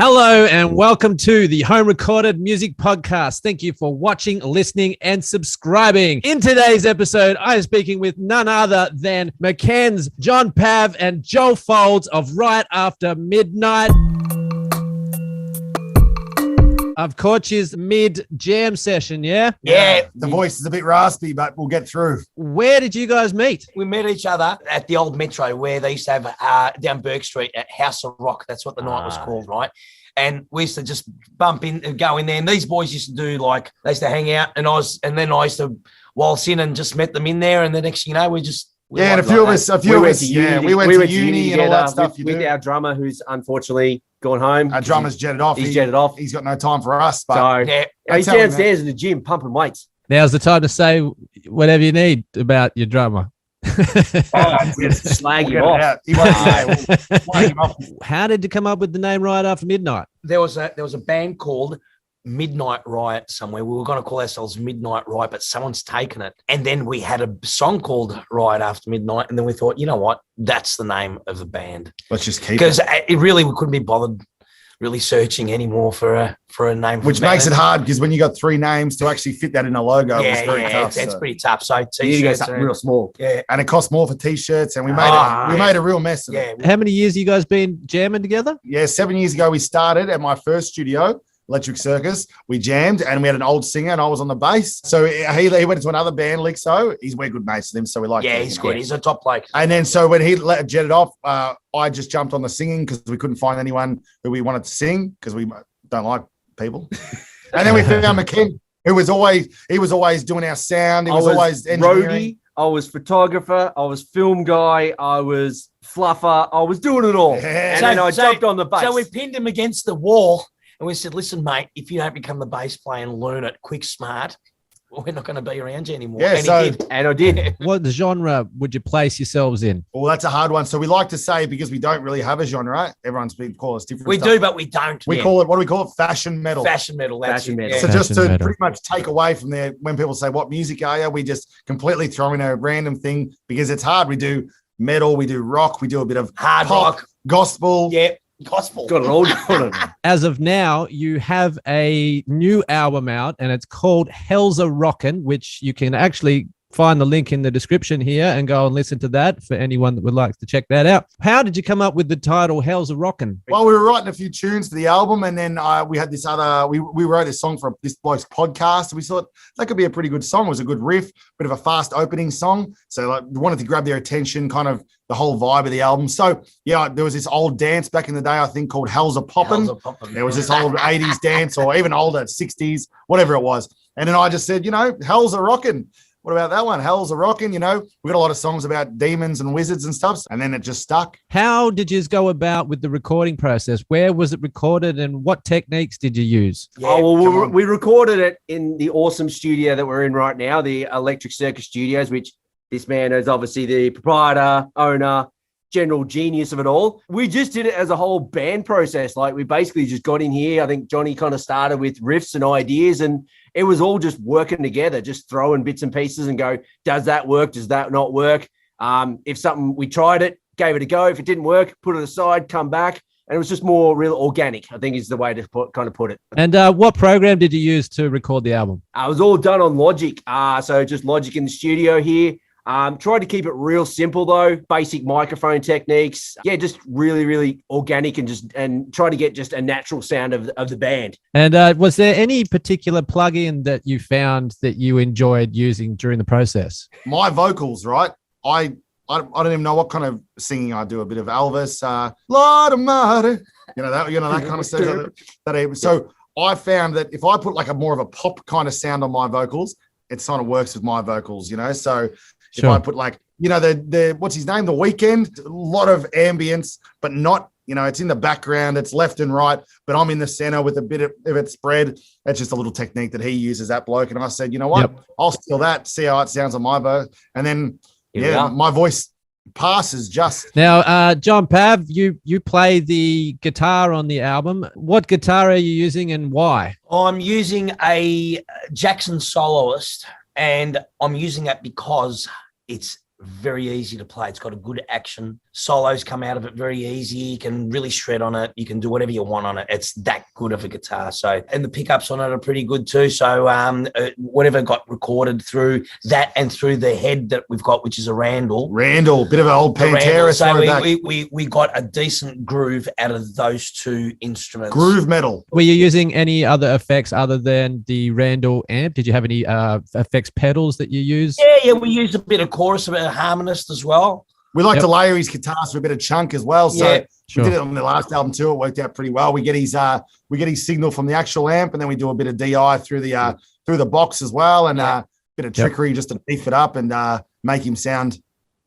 Hello and welcome to the Home Recorded Music Podcast. Thank you for watching, listening, and subscribing. In today's episode, I am speaking with none other than McCann's John Pav and Joel Folds of Riot After Midnight. I've caught you mid-jam session, yeah? Yeah, the voice is a bit raspy, but we'll get through. Where did you guys meet? We met each other at the old Metro where they used to have down Burke Street at House of Rock. That's what the night was called, right? And we used to just bump in and go in there. And these boys used to do they used to hang out. And then I used to waltz in and just met them in there. And the next thing you know, we and a few of us, we went to uni and all that stuff. With our drummer, who's unfortunately gone home. Our drummer's jetted off. He's jetted off. He's got no time for us. But so he's downstairs in the gym pumping weights. Now's the time to say whatever you need about your drummer. Slag him off. How did you come up with the name Riot After Midnight? There was a band called Midnight Riot somewhere. We were going to call ourselves Midnight Riot, but someone's taken it. And then we had a song called Riot After Midnight. And then we thought, you know what? That's the name of the band. Let's just keep it. Because we couldn't be bothered really searching anymore for a name. Which makes it hard because when you got three names to actually fit that in a logo, it's very tough. It's pretty tough. So t-shirts are real small. Yeah. And it costs more for t-shirts and we made a real mess of it. How many years have you guys been jamming together? Yeah, 7 years ago we started at my first studio, Electric Circus. We jammed and we had an old singer and I was on the bass. So he went into another band, Lixo. We're good mates with him, so we like him. Yeah, he's good. He's a top bloke. And then so when he jetted off, I just jumped on the singing because we couldn't find anyone who we wanted to sing because we don't like people. And then we found McKen, who was always doing our sound. He was always engineering. Roadie, I was photographer, I was film guy, I was fluffer, I was doing it all. Yeah. And then I jumped on the bass. So we pinned him against the wall. And we said, listen, mate, if you don't become the bass player and learn it quick, smart, we're not going to be around you anymore. Yeah, and I did. What genre would you place yourselves in? Well, that's a hard one. So we like to say, because we don't really have a genre, everyone's been call us different stuff. Do, but we don't. We call it, what do we call it? Fashion metal. Fashion metal. Fashion metal. Yeah. So just to metal. pretty much take away from there, when people say, what music are you? We just completely throw in a random thing because it's hard. We do metal, we do rock, we do a bit of hard pop, rock, gospel. Yeah. Gospel. Got it all. As of now, you have a new album out and it's called Hellzarockin, which you can actually find the link in the description here and go and listen to that for anyone that would like to check that out. How did you come up with the title Hellzarockin? Well, we were writing a few tunes for the album and then we had this we wrote a song for this bloke's podcast. We thought that could be a pretty good song. It was a good riff, bit of a fast opening song. So we wanted to grab their attention, kind of the whole vibe of the album. So yeah, there was this old dance back in the day, I think called Hellzarockin. There was this old 80s dance or even older 60s, whatever it was. And then I just said, Hellzarockin. What about that one? Hellzarockin, we got a lot of songs about demons and wizards and stuff. And then it just stuck. How did you go about with the recording process? Where was it recorded and what techniques did you use? Yeah, we recorded it in the awesome studio that we're in right now, the Electric Circus Studios, which this man is obviously the proprietor, owner, general genius of it all. We just did it as a whole band process. Like we basically just got in here. I think Johnny kind of started with riffs and ideas and it was all just working together, just throwing bits and pieces and go, does that work? Does that not work? If something, we tried it, gave it a go. If it didn't work, put it aside, come back. And it was just more real organic, I think is the way to put it. And what program did you use to record the album? It was all done on Logic. So just Logic in the studio here. Tried to keep it real simple though, basic microphone techniques. Yeah, just really, really organic and try to get just a natural sound of the band. And was there any particular plugin that you found that you enjoyed using during the process? My vocals, right? I don't even know what kind of singing I do. A bit of Elvis, Lord Almighty, that kind of stuff. So I found that if I put like a more of a pop kind of sound on my vocals, it kind of works with my vocals, So if I put like, the what's his name? The Weekend, a lot of ambience, but not, it's in the background, it's left and right, but I'm in the center with a bit of it spread. That's just a little technique that he uses, that bloke. And I said, you know what? Yep. I'll steal that, see how it sounds on my voice. And then, my voice passes just. Now, John Pav, you play the guitar on the album. What guitar are you using and why? I'm using a Jackson Soloist. And I'm using that because it's very easy to play. It's got a good action. Solos come out of it very easy. You can really shred on it. You can do whatever you want on it. It's that good of a guitar. So, and the pickups on it are pretty good too. So whatever got recorded through that and through the head that we've got, which is a Randall, bit of an old Pantera. So we got a decent groove out of those two instruments. Groove metal. Were you using any other effects other than the Randall amp? Did you have any effects pedals that you use? Yeah, we used a bit of chorus, a bit of harmonist as well. We like to layer his guitars for a bit of chunk as well. So sure. we did it on the last album too. It worked out pretty well. We get his signal from the actual amp, and then we do a bit of DI through the box as well, and a bit of trickery just to beef it up and make him sound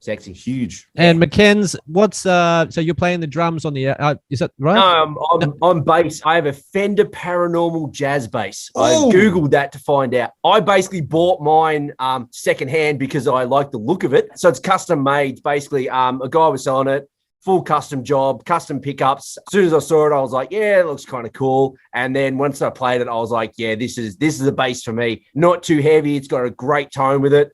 sexy, huge. And McKen's, what's so you're playing the drums on the is that right? No, I'm bass. I have a Fender Paranormal jazz bass. I googled that to find out. I basically bought mine secondhand because I like the look of it. So it's custom made. Basically, a guy was selling it, full custom job, custom pickups. As soon as I saw it, I was like, yeah, it looks kind of cool. And then once I played it, I was like, yeah, this is a bass for me. Not too heavy. It's got a great tone with it.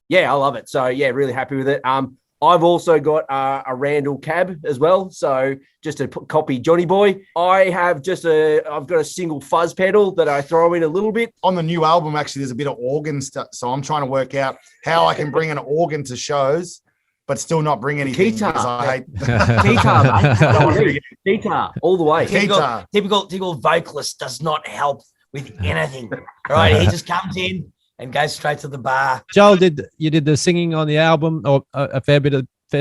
Yeah, I love it. So, yeah, really happy with it. I've also got a Randall cab as well. So just to copy Johnny Boy, I've got a single fuzz pedal that I throw in a little bit. On the new album, actually, there's a bit of organ stuff. So I'm trying to work out how I can bring an organ to shows, but still not bring anything. Guitar. Because I hate Guitar, mate. Guitar, all the way. Typical vocalist does not help with anything. Right? He just comes in and goes straight to the bar. Joel, you did the singing on the album, or a fair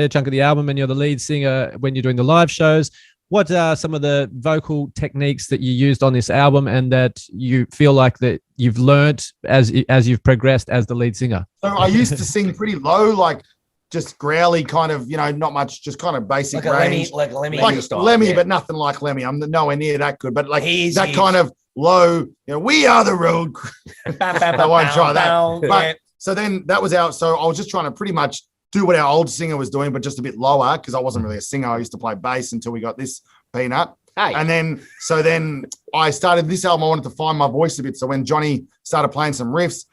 chunk of the album, and you're the lead singer when you're doing the live shows. What are some of the vocal techniques that you used on this album, and that you feel like that you've learnt as you've progressed as the lead singer? So I used to sing pretty low, like just growly, kind of, not much, just kind of basic range, like a Lemmy, like style, Lemmy, but nothing like Lemmy. I'm nowhere near that good, but like that kind of low, we are the road. I won't try that. But so then that was out. So I was just trying to pretty much do what our old singer was doing, but just a bit lower, because I wasn't really a singer. I used to play bass until we got this peanut. Hey. And then I started this album. I wanted to find my voice a bit. So when Johnny started playing some riffs,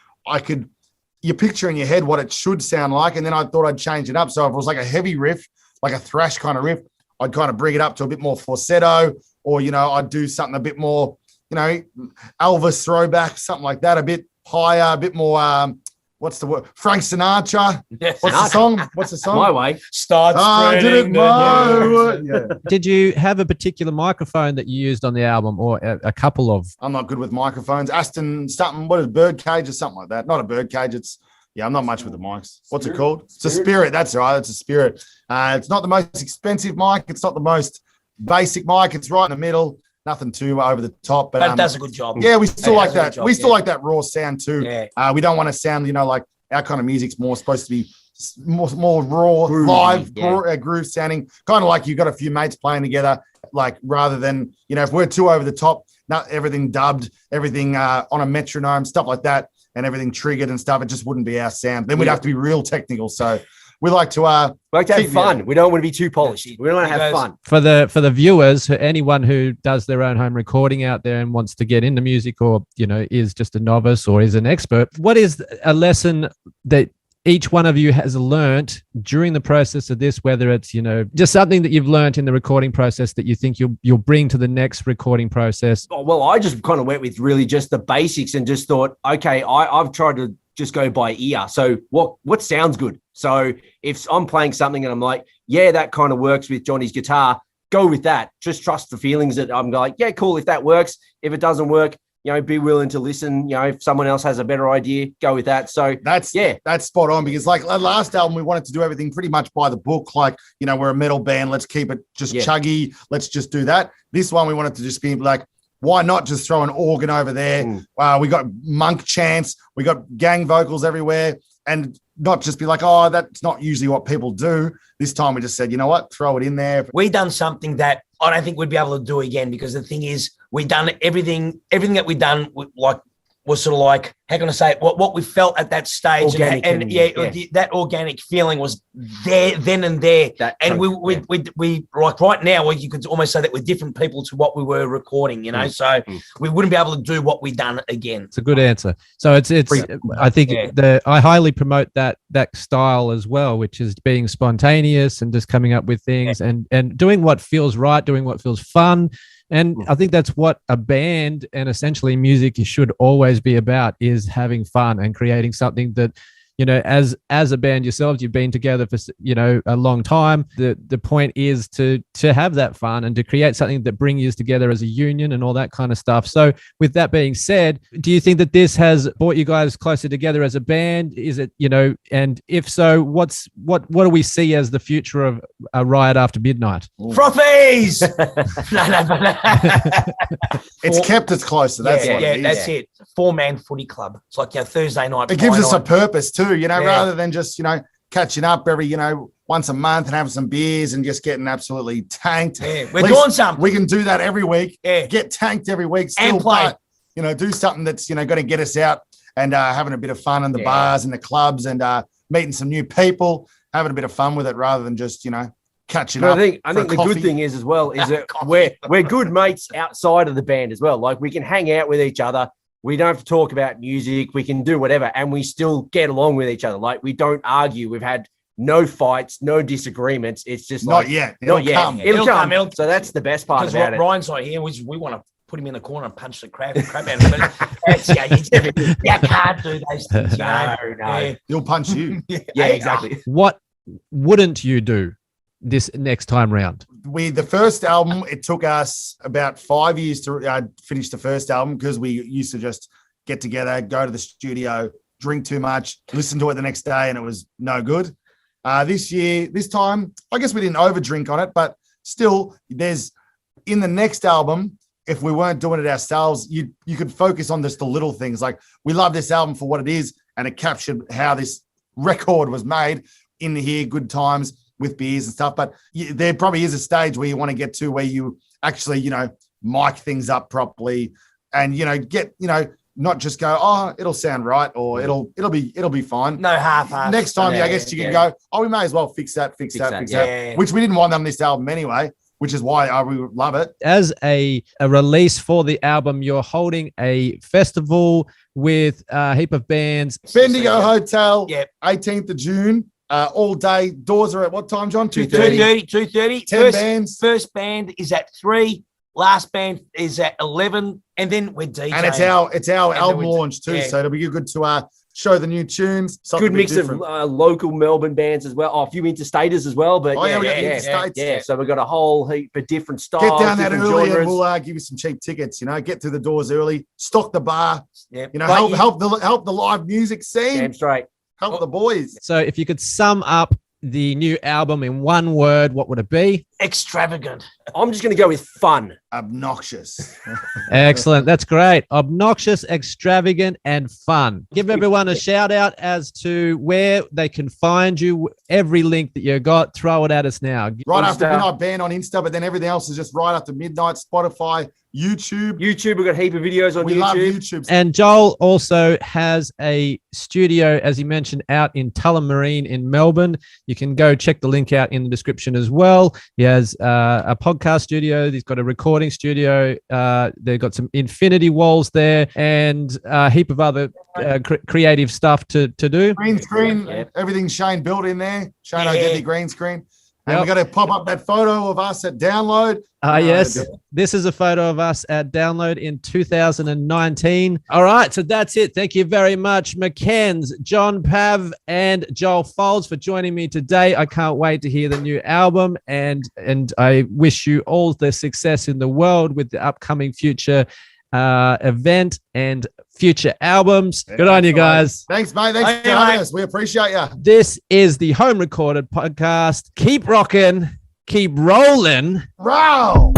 you picture in your head what it should sound like. And then I thought I'd change it up. So if it was like a heavy riff, like a thrash kind of riff, I'd kind of bring it up to a bit more falsetto, or, I'd do something a bit more, Elvis throwback, something like that, a bit higher, a bit more, what's the word? Frank Sinatra. Yes. What's the song? My way. Starts did it my way. Yeah. Did you have a particular microphone that you used on the album, or a couple of? I'm not good with microphones. Aston something, what is it, birdcage or something like that? Not a birdcage. I'm not much with the mics. What's it called? It's a Spirit. That's right. It's a Spirit. It's not the most expensive mic. It's not the most basic mic. It's right in the middle. Nothing too over the top, but it does a good job. Yeah, we still like that. We still like that raw sound too. Yeah. We don't want to sound, like our kind of music's more supposed to be more raw, groovy, live, groove sounding. Kind of like you've got a few mates playing together, like rather than, if we're too over the top, not everything dubbed, everything on a metronome, stuff like that, and everything triggered and stuff, it just wouldn't be our sound. Then we'd have to be real technical. So we like to have fun. We don't want to be too polished. We want to have fun. For the viewers, anyone who does their own home recording out there and wants to get into music, or is just a novice or is an expert, what is a lesson that each one of you has learnt during the process of this, whether it's, just something that you've learnt in the recording process that you think you'll bring to the next recording process? Well, I just kind of went with really just the basics and just thought, okay, I've tried to just go by ear. So what sounds good? So if I'm playing something and I'm like, yeah, that kind of works with Johnny's guitar, go with that. Just trust the feelings that I'm like, yeah, cool. If that works, if it doesn't work, be willing to listen. If someone else has a better idea, go with that. So that's spot on, because like the last album, we wanted to do everything pretty much by the book. Like, we're a metal band. Let's keep it just chuggy. Let's just do that. This one, we wanted to just be like, why not just throw an organ over there? We got monk chants. We got gang vocals everywhere, and not just be like, oh, that's not usually what people do. This time we just said, you know what, throw it in there. We done something that I don't think we'd be able to do again, because the thing is, we done everything that we done, like was sort of like, how can I say it? What we felt at that stage, Organic that organic feeling was there then and there. And we like right now, you could almost say that we're different people to what we were recording, you know. So we wouldn't be able to do what we done again. It's a good answer. So it's I think I highly promote that style as well, which is being spontaneous and just coming up with things and doing what feels right, doing what feels fun. And I think that's what a band and essentially music should always be about, is having fun and creating something that, you know, as a band yourselves, you've been together for, you know, a long time. The point is to have that fun and to create something that brings you together as a union and all that kind of stuff. So with that being said, do you think that this has brought you guys closer together as a band? Is it, you know, and if so, what do we see as the future of a Riot After Midnight? Frothies! It's kept us closer. That's what it is. That's it. 4-man footy club. It's like your Thursday night. It gives us a purpose too, you know, rather than just, you know, catching up every, you know, once a month and having some beers and just getting absolutely tanked. Yeah, we're doing something. We can do that every week. Yeah. Get tanked every week. Still and play. But, you know, do something that's, you know, going to get us out and having a bit of fun in the bars and the clubs and meeting some new people, having a bit of fun with it rather than just, you know, catching up. I think the good thing is as well is that we're good mates outside of the band as well. Like we can hang out with each other. We don't have to talk about music. We can do whatever, and we still get along with each other. Like we don't argue. We've had no fights, no disagreements. It's just not yet. It'll come. So that's the best part about it. Ryan's not here. We want to put him in the corner and punch the crap out of him. But you can't do those things. No. Yeah. He'll punch you. Yeah, exactly. What wouldn't you do this next time round? The first album, it took us about 5 years to finish the first album because we used to just get together, go to the studio, drink too much, listen to it the next day, and it was no good. This time, I guess we didn't overdrink on it, but still, in the next album, if we weren't doing it ourselves, you could focus on just the little things. Like, we love this album for what it is, and it captured how this record was made in here, good times with beers and stuff. But there probably is a stage where you want to get to where you actually, you know, mic things up properly and, you know, get, you know, not just go, oh, it'll sound right or it'll be fine. No half-ass. Next time, I guess you can go, oh, we may as well fix that, which we didn't want on this album anyway, which is why we love it. As a release for the album, you're holding a festival with a heap of bands. Bendigo Hotel, 18th of June. All day. Doors are at what time, John? 2:30. 2:30. 10 bands. First band is at 3. Last band is at 11. And then we're DJing. And it's our album launch too. So it'll be good to show the new tunes. Good mix of local Melbourne bands as well. Oh, a few interstaters as well. But we got interstates. So we've got a whole heap of different styles. Get down that early and we'll give you some cheap tickets. You know, get through the doors early. Stock the bar. You know, help the live music scene. Damn straight. Help the boys. So if you could sum up the new album in one word, what would it be? Extravagant. I'm just going to go with fun. Obnoxious. Excellent. That's great. Obnoxious, extravagant, and fun. Give everyone a shout out as to where they can find you. Every link that you got, throw it at us now. Right After Midnight Band on Insta, but then everything else is just Right After Midnight, Spotify, YouTube. We've got a heap of videos on YouTube. We love YouTube. And Joel also has a studio, as he mentioned, out in Tullamarine in Melbourne. You can go check the link out in the description as well. He has a podcast studio. He's got a recording studio. They've got some infinity walls there and a heap of other creative stuff to do. Green screen. Everything's Shane built in there. Shane, I get the green screen. And we got to pop up that photo of us at Download. Yes, this is a photo of us at Download in 2019. All right, so that's it. Thank you very much, McKenz, John Pav, and Joel Folds for joining me today. I can't wait to hear the new album, and I wish you all the success in the world with the upcoming future event and future albums. Good on you guys. Thanks, mate. Thanks for having us. We appreciate you. This is the Home Recorded Podcast. Keep rocking, keep rolling. Row.